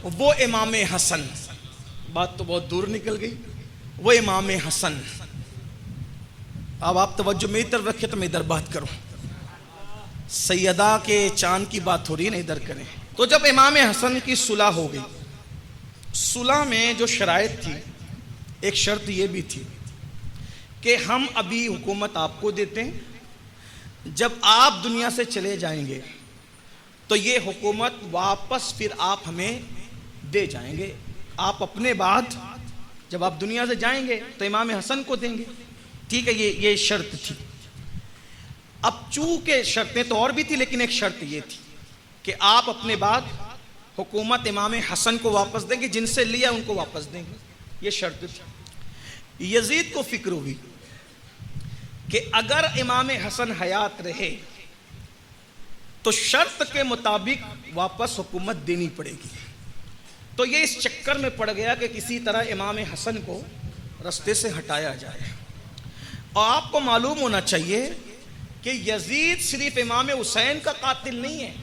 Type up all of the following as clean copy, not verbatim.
وہ امام حسن، بات تو بہت دور نکل گئی، وہ امام حسن. اب آپ توجہ میری طرف رکھیں تو میں ادھر بات کروں. سیدہ کے چاند کی بات ہو رہی ہے نا، ادھر کریں. تو جب امام حسن کی صلح ہو گئی، صلح میں جو شرائط تھی، ایک شرط یہ بھی تھی کہ ہم ابھی حکومت آپ کو دیتے ہیں، جب آپ دنیا سے چلے جائیں گے تو یہ حکومت واپس پھر آپ ہمیں دے جائیں گے. آپ اپنے بعد جب آپ دنیا سے جائیں گے تو امام حسن کو دیں گے. ٹھیک ہے، یہ شرط تھی. اب چونکہ شرطیں تو اور بھی تھی، لیکن ایک شرط یہ تھی کہ آپ اپنے بعد حکومت امام حسن کو واپس دیں گے، جن سے لیا ان کو واپس دیں گے. یہ شرط تھی. یزید کو فکر ہوئی کہ اگر امام حسن حیات رہے تو شرط کے مطابق واپس حکومت دینی پڑے گی. تو یہ اس چکر میں پڑ گیا کہ کسی طرح امام حسن کو رستے سے ہٹایا جائے. اور آپ کو معلوم ہونا چاہیے کہ یزید صرف امام حسین کا قاتل نہیں ہے،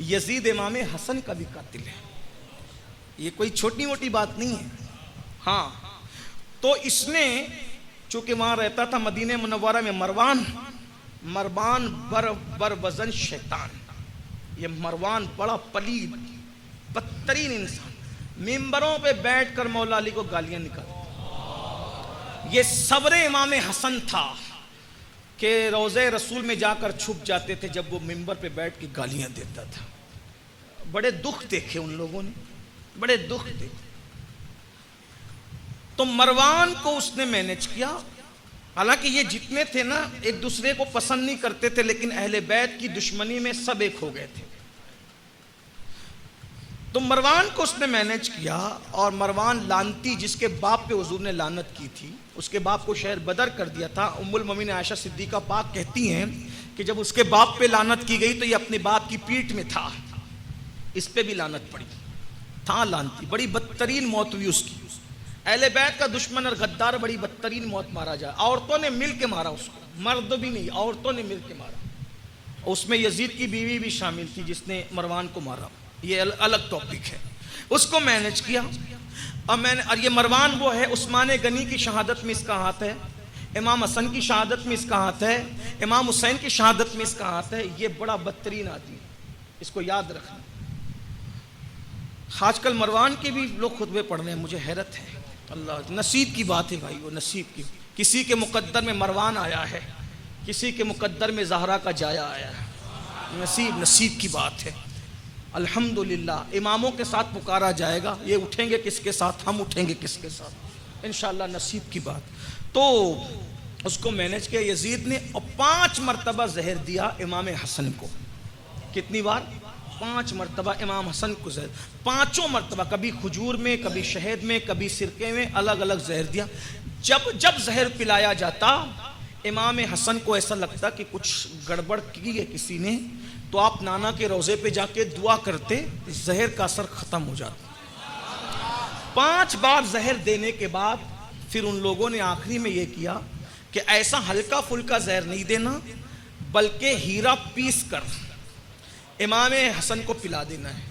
یزید امام حسن کا بھی قاتل ہے. یہ کوئی چھوٹی موٹی بات نہیں ہے. ہاں، تو اس نے چونکہ وہاں رہتا تھا مدینہ منورہ میں مروان بر وزن شیطان. یہ مروان بڑا پلید بدترین انسان، ممبروں پہ بیٹھ کر مولا علی کو گالیاں نکالتا. یہ صبر امام حسن تھا کہ روضہ رسول میں جا کر چھپ جاتے تھے جب وہ ممبر پہ بیٹھ کے گالیاں دیتا تھا. بڑے دکھ دیکھے ان لوگوں نے، بڑے دکھ دیکھے. تو مروان کو اس نے مینج کیا. حالانکہ یہ جتنے تھے نا ایک دوسرے کو پسند نہیں کرتے تھے، لیکن اہل بیت کی دشمنی میں سب ایک ہو گئے تھے. تو مروان کو اس نے مینج کیا. اور مروان لانتی، جس کے باپ پہ حضور نے لعنت کی تھی، اس کے باپ کو شہر بدر کر دیا تھا. ام المومنین عائشہ صدیقہ پاک کہتی ہیں کہ جب اس کے باپ پہ لعنت کی گئی تو یہ اپنے باپ کی پیٹھ میں تھا، اس پہ بھی لعنت پڑی. تھا لانتی، بڑی بدترین موت ہوئی اس کی. اہل بیت کا دشمن اور غدار بڑی بدترین موت مارا جائے. عورتوں نے مل کے مارا اس کو، مرد بھی نہیں، عورتوں نے مل کے مارا. اس میں یزید کی بیوی بھی شامل تھی جس نے مروان کو مارا. یہ الگ ٹاپک ہے. اس کو مینج کیا. اور یہ مروان وہ ہے، عثمان غنی کی شہادت میں اس کا ہاتھ ہے، امام حسن کی شہادت میں اس کا ہاتھ ہے، امام حسین کی شہادت میں اس کا ہاتھ ہے. یہ بڑا بدترین آدمی، اس کو یاد رکھنا. آج کل مروان کے بھی لوگ خطبے پڑھ رہے ہیں، مجھے حیرت ہے. اللہ، نصیب کی بات ہے بھائی، وہ نصیب کی. کسی کے مقدر میں مروان آیا ہے، کسی کے مقدر میں زہرا کا جایا آیا ہے. نصیب کی بات ہے. الحمدللہ اماموں کے ساتھ پکارا جائے گا. یہ اٹھیں گے کس کے ساتھ، ہم اٹھیں گے کس کے ساتھ، انشاءاللہ نصیب کی بات. تو اس کو مینج کیا یزید نے، اور 5 مرتبہ زہر دیا امام حسن کو. کتنی بار؟ 5 مرتبہ امام حسن کو زہر. 5 مرتبہ، کبھی کھجور میں، کبھی شہد میں، کبھی سرکے میں، الگ الگ زہر دیا. جب زہر پلایا جاتا امام حسن کو ایسا لگتا کہ کچھ گڑبڑ کی ہے کسی نے، تو آپ نانا کے روضے پہ جا کے دعا کرتے، زہر کا اثر ختم ہو جاتا. 5 بار زہر دینے کے بعد پھر ان لوگوں نے آخری میں یہ کیا کہ ایسا ہلکا پھلکا زہر نہیں دینا، بلکہ ہیرا پیس کر امام حسن کو پلا دینا ہے.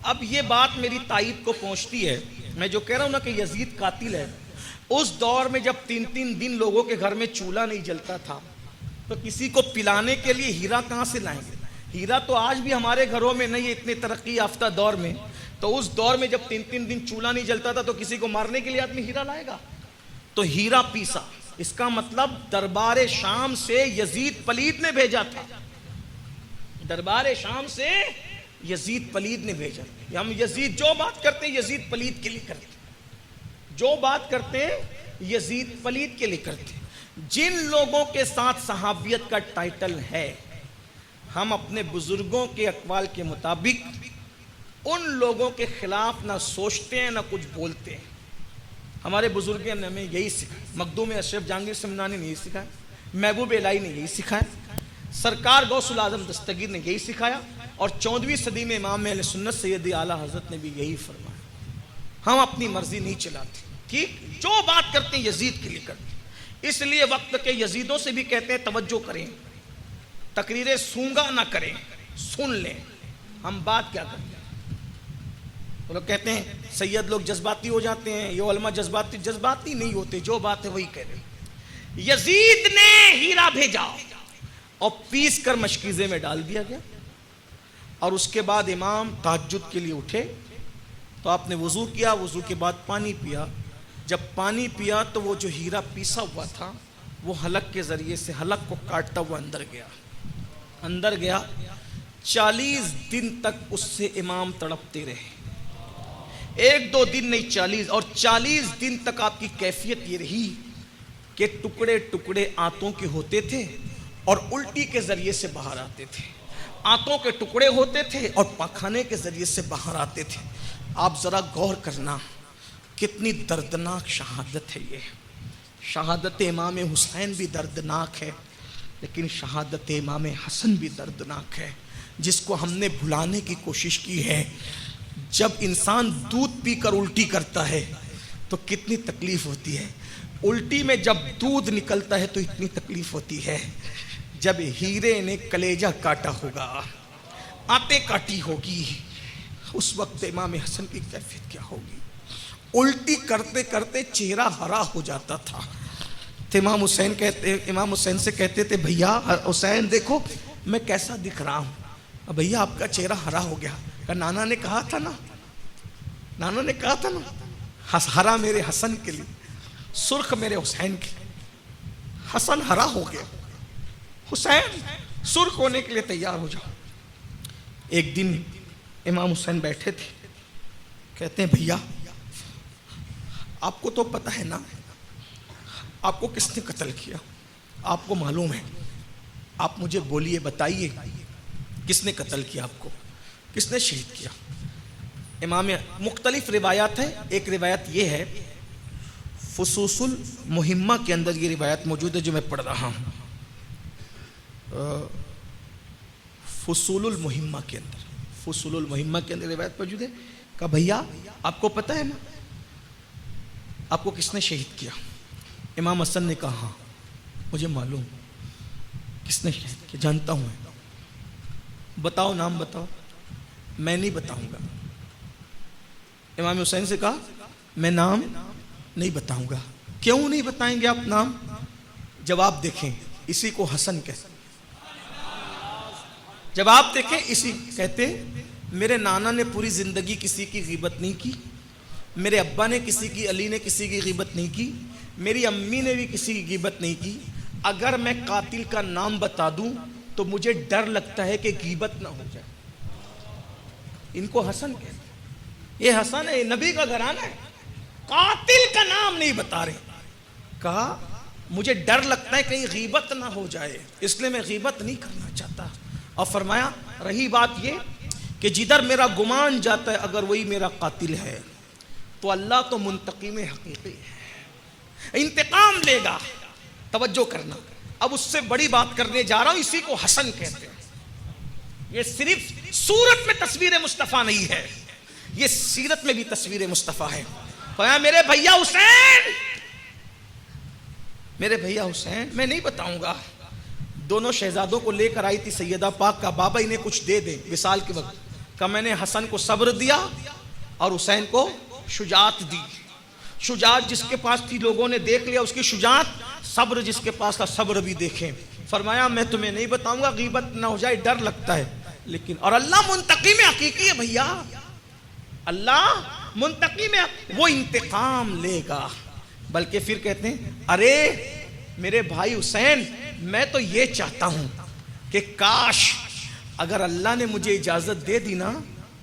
اب یہ بات میری تائید کو پہنچتی ہے. میں جو کہہ رہا ہوں نا کہ یزید قاتل ہے، اس دور میں جب 3 دن لوگوں کے گھر میں چولہا نہیں جلتا تھا تو کسی کو پلانے کے لیے ہیرا کہاں سے لائیں گے؟ ہیرا تو آج بھی ہمارے گھروں میں نہیں ہے اتنے ترقی یافتہ دور میں. تو اس دور میں جب 3 دن چولہا نہیں جلتا تھا تو کسی کو مارنے کے لیے آدمی ہیرا لائے گا. تو ہیرا پیسا. اس کا مطلب دربار شام سے یزید پلید نے بھیجا تھا. دربار شام سے یزید پلید نے بھیجا. ہم یزید جو بات کرتے ہیں یزید پلید کے لیے کرتے ہیں، جو بات کرتے ہیں یزید پلید کے لیے کرتے ہیں. جن لوگوں کے ساتھ صحابیت کا ٹائٹل ہے، ہم اپنے بزرگوں کے اقوال کے مطابق ان لوگوں کے خلاف نہ سوچتے ہیں نہ کچھ بولتے ہیں. ہمارے بزرگوں نے ہمیں یہی سکھایا. مخدوم اشرف جہانگیر سمنانی نے یہی سکھایا، محبوب الہی نے یہی سکھایا، سرکار غوث العظم دستگیر نے یہی سکھایا، اور 14ویں صدی میں امام اہل سنت سید اعلیٰ حضرت نے بھی یہی فرمایا. ہم اپنی مرضی نہیں چلاتے. ٹھیک، جو بات کرتے ہیں یزید کے لیے کرتے ہیں. اس لیے وقت کے یزیدوں سے بھی کہتے ہیں توجہ کریں، تقریریں سونگا نہ کریں، سن لیں ہم بات کیا کرتے ہیں. وہ لوگ کہتے ہیں سید لوگ جذباتی ہو جاتے ہیں، یہ علماء جذباتی نہیں ہوتے، جو بات ہے وہی کہہ رہے ہیں۔ یزید نے ہیرا بھیجا اور پیس کر مشکیزے میں ڈال دیا گیا، اور اس کے بعد امام تہجد کے لیے اٹھے تو آپ نے وضو کیا، وضو کے بعد پانی پیا۔ جب پانی پیا تو وہ جو ہیرا پیسا ہوا تھا وہ حلق کے ذریعے سے حلق کو کاٹتا ہوا اندر گیا۔ 40 دن تک اس سے امام تڑپتے رہے، 1-2 دن نہیں 40، اور 40 دن تک آپ کی کیفیت یہ رہی کہ ٹکڑے ٹکڑے آنتوں کے ہوتے تھے اور الٹی کے ذریعے سے باہر آتے تھے، آنتوں کے ٹکڑے ہوتے تھے اور پاخانے کے ذریعے سے باہر آتے تھے۔ آپ ذرا غور کرنا کتنی دردناک شہادت ہے یہ۔ شہادت امام حسین بھی دردناک ہے، لیکن شہادت امام حسن بھی دردناک ہے، جس کو ہم نے بھلانے کی کوشش کی ہے۔ جب انسان دودھ پی کر الٹی کرتا ہے تو کتنی تکلیف ہوتی ہے، الٹی میں جب دودھ نکلتا ہے تو اتنی تکلیف ہوتی ہے۔ جب ہیرے نے کلیجہ کاٹا ہوگا، آنتیں کاٹی ہوگی، اس وقت امام حسن کی کیفیت کیا ہوگی؟ الٹی کرتے کرتے چہرہ ہرا ہو جاتا تھا۔ تو امام حسین سے کہتے تھے بھیا حسین دیکھو میں کیسا دکھ رہا ہوں، بھیا آپ کا چہرہ ہرا ہو گیا۔ نانا نے کہا تھا نا ہرا میرے حسن کے لیے، سرخ میرے حسین کے لیے۔ حسن ہرا ہو گیا، حسین سرخ ہونے کے لیے تیار ہو جاؤ۔ ایک دن امام حسین بیٹھے تھے، کہتے ہیں بھیا آپ کو تو پتہ ہے نا آپ کو کس نے قتل کیا، آپ کو معلوم ہے، آپ مجھے بولیے بتائیے کس نے قتل کیا، آپ کو کس نے شہید کیا؟ امام مختلف روایات ہیں، ایک روایت یہ ہے فصوص المہمہ کے اندر یہ روایت موجود ہے جو میں پڑھ رہا ہوں، فصول المہمہ کے اندر روایت موجود ہے کہ بھیا آپ کو پتہ ہے نا آپ کو کس نے شہید کیا؟ امام حسن نے کہا ہاں مجھے معلوم، کس نے شہید کیا جانتا ہوں میں، بتاؤ نام بتاؤ۔ میں نہیں بتاؤں گا۔ امام حسین سے کہا میں نام نہیں بتاؤں گا۔ کیوں نہیں بتائیں گے آپ نام؟ جواب دیکھیں، اسی کو حسن کہتے، جواب دیکھیں اسی کہتے میرے نانا نے پوری زندگی کسی کی غیبت نہیں کی، میرے ابا نے کسی کی، علی نے کسی کی غیبت نہیں کی، میری امی نے بھی کسی کی غیبت نہیں کی۔ اگر میں قاتل کا نام بتا دوں تو مجھے ڈر لگتا ہے کہ غیبت نہ ہو جائے۔ ان کو حسن کہتے ہیں، یہ حسن ہے، نبی کا گھرانہ ہے، قاتل کا نام نہیں بتا رہے۔ کہا مجھے ڈر لگتا ہے کہیں غیبت نہ ہو جائے، اس لیے میں غیبت نہیں کرنا چاہتا۔ اور فرمایا رہی بات یہ کہ جدھر میرا گمان جاتا ہے اگر وہی میرا قاتل ہے تو اللہ تو منتقم حقیقی ہے، انتقام لے گا۔ توجہ کرنا، اب اس سے بڑی بات کرنے جا رہا ہوں، اسی کو حسن کہتے ہیں۔ یہ صرف صورت میں تصویر مصطفیٰ نہیں ہے، یہ سیرت میں بھی تصویر مصطفیٰ ہے۔ فرمایا میرے بھیا حسین میں نہیں بتاؤں گا۔ دونوں شہزادوں کو لے کر آئی تھی سیدہ پاک کا بابا انہیں کچھ دے دیں وصال کے وقت، کہ میں نے حسن کو صبر دیا اور حسین کو شجاعت دی۔ شجاعت جس کے پاس تھی لوگوں نے دیکھ لیا اس کی شجاعت، صبر جس کے پاس تھا صبر بھی دیکھیں۔ فرمایا میں تمہیں نہیں بتاؤں گا، غیبت نہ ہو جائے، ڈر لگتا ہے، لیکن اور اللہ منتقم حقیقی ہے بھیا، اللہ منتقم ہے، وہ انتقام لے گا۔ بلکہ پھر کہتے ہیں ارے میرے بھائی حسین میں تو یہ چاہتا ہوں کہ کاش اگر اللہ نے مجھے اجازت دے دی نا،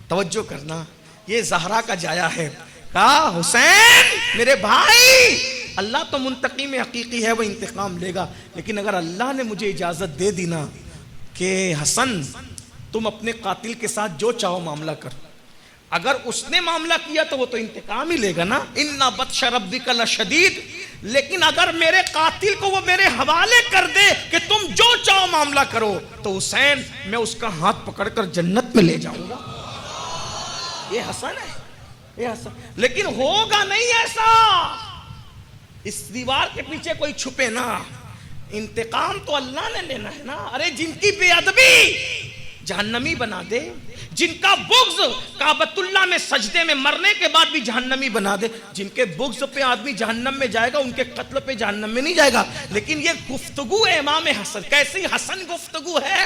توجہ کرنا یہ زہرا کا جایا ہے، کہا حسین میرے بھائی اللہ تو منتقم حقیقی ہے، وہ انتقام لے گا، لیکن اگر اللہ نے مجھے اجازت دے دی نا کہ حسن تم اپنے قاتل کے ساتھ جو چاہو معاملہ کر، اگر اس نے معاملہ کیا تو وہ تو انتقام ہی لے گا نا، اِنَّ بَطْشَ رَبِّكَ لَشَدِيدٌ، لیکن اگر میرے قاتل کو وہ میرے حوالے کر دے کہ تم جو چاہو معاملہ کرو تو حسین میں اس کا ہاتھ پکڑ کر جنت میں لے جاؤں گا۔ یہ حسن ہے، یہ حسن، لیکن ہوگا نہیں ایسا۔ اس دیوار کے پیچھے کوئی چھپے نا، انتقام تو اللہ نے لینا ہے نا۔ ارے جن کی بے ادبی جہنمی بنا دے، جن کا بغض کعبۃ اللہ میں سجدے میں مرنے کے بعد بھی جہنمی بنا دے. جن کے بغض پہ آدمی جہنم میں جائے گا ان کے قتل پہ جہنم میں نہیں جائے گا. لیکن یہ گفتگو ہے امام حسن، کیسی حسن گفتگو ہے،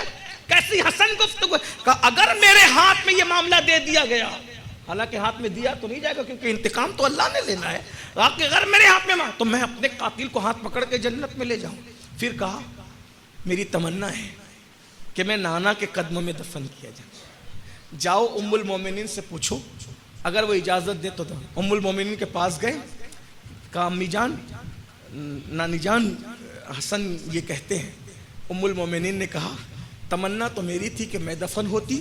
کیسی حسن گفتگو ہے کہ اگر میرے ہاتھ میں یہ معاملہ دے دیا گیا، حالانکہ ہاتھ میں دیا تو نہیں جائے گا کیونکہ انتقام تو اللہ نے لینا ہے، اگر میرے ہاتھ میں تو میں اپنے قاتل کو ہاتھ پکڑ کے جنت میں لے جاؤں. پھر کہا میری تمنا ہے کہ میں نانا کے قدموں میں دفن کیا جائے. جاؤ ام المومنین سے پوچھو، اگر وہ اجازت دے تو دو. ام المومنین کے پاس گئے، کہا امی جان، نانی جان، حسن یہ کہتے ہیں. ام المومنین نے کہا تمنا تو میری تھی کہ میں دفن ہوتی،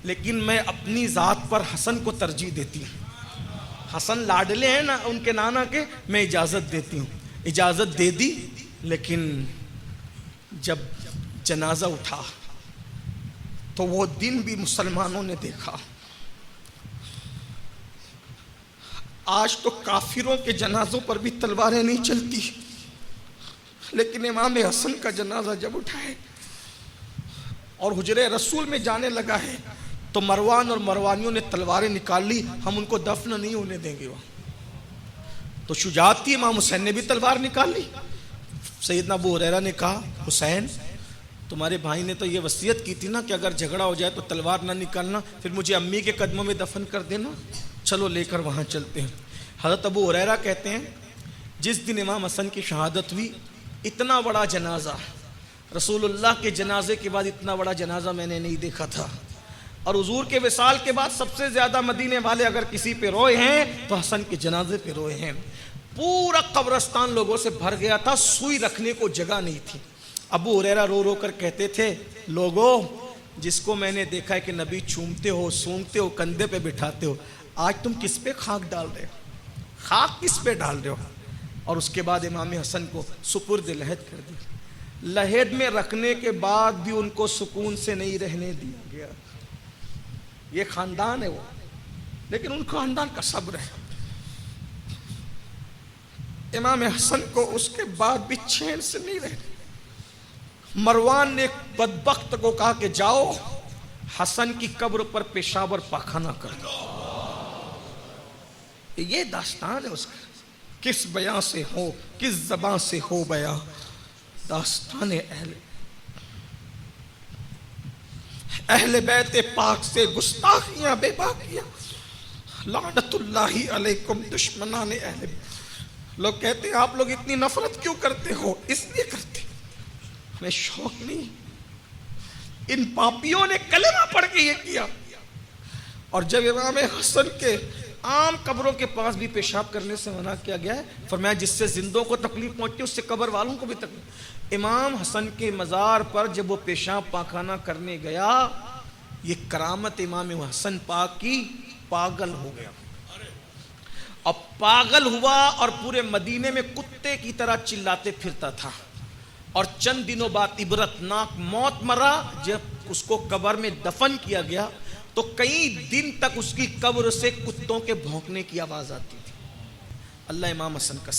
لیکن میں اپنی ذات پر حسن کو ترجیح دیتی ہوں. حسن لاڈلے ہیں نا ان کے نانا کے، میں اجازت دیتی ہوں. اجازت دے دی، لیکن جب جنازہ اٹھا تو وہ دن بھی مسلمانوں نے دیکھا. آج تو کافروں کے جنازوں پر بھی تلواریں نہیں چلتی، لیکن امام حسن کا جنازہ جب اٹھائے اور حجرے رسول میں جانے لگا ہے تو مروان اور مروانیوں نے تلواریں نکال لی، ہم ان کو دفن نہیں ہونے دیں گے. تو شجاعت تھی، امام حسین نے بھی تلوار نکال لی. سیدنا ابو ہریرہ نے کہا حسین تمہارے بھائی نے تو یہ وصیت کی تھی نا کہ اگر جھگڑا ہو جائے تو تلوار نہ نکالنا، پھر مجھے امی کے قدموں میں دفن کر دینا، چلو لے کر وہاں چلتے ہیں. حضرت ابو ہریرہ کہتے ہیں جس دن امام حسن کی شہادت ہوئی، اتنا بڑا جنازہ، رسول اللہ کے جنازے کے بعد اتنا بڑا جنازہ میں نے نہیں دیکھا تھا. اور حضور کے وصال کے بعد سب سے زیادہ مدینے والے اگر کسی پہ روئے ہیں تو حسن کے جنازے پہ روئے ہیں. پورا قبرستان لوگوں سے بھر گیا تھا، سوئی رکھنے کو جگہ نہیں تھی. ابو ہریرہ رو رو کر کہتے تھے لوگو جس کو میں نے دیکھا ہے کہ نبی چومتے ہو، سونگتے ہو، کندھے پہ بٹھاتے ہو، آج تم کس پہ خاک ڈال رہے ہو، خاک کس پہ ڈال رہے ہو. اور اس کے بعد امام حسن کو سپرد لحد کر دیا. لحد میں رکھنے کے بعد بھی ان کو سکون سے نہیں رہنے دیا گیا. یہ خاندان ہے وہ، لیکن ان خاندان کا صبر ہے. امام حسن کو اس کے بعد بھی چین سے نہیں رہنے. مروان نے ایک بدبخت کو کہا کہ جاؤ حسن کی قبر پر پیشاب اور پاخانہ کر دو. یہ داستان ہے اس کا، کس بیان سے ہو، کس زبان سے ہو بیان، داستان اہل بیت پاک سے گستاخیاں بے باکیاں، لعنت اللہ علیکم دشمنان اہل بیت. لوگ کہتے ہیں آپ لوگ اتنی نفرت کیوں کرتے ہو؟ اس لیے کرتے ہمیں شوق نہیں. ان پاپیوں نے کلمہ پڑھ کے یہ کیا. اور جب امام حسن کے عام قبروں کے پاس بھی پیشاب کرنے سے منع کیا گیا ہے، فرمایا جس سے زندوں کو تکلیف پہنچتی ہے اس سے قبر والوں کو بھی تکلیف. امام حسن کے مزار پر جب وہ پیشاب پاخانہ کرنے گیا، یہ کرامت امام حسن پاک کی، پاگل ہو گیا. اب پاگل ہوا اور پورے مدینے میں کتے کی طرح چلاتے پھرتا تھا. اور چند دنوں بعد عبرتناک موت مرا. جب اس کو قبر میں دفن کیا گیا تو کئی دن تک اس کی قبر سے کتوں کے بھونکنے کی آواز آتی تھی. اللہ امام حسن کا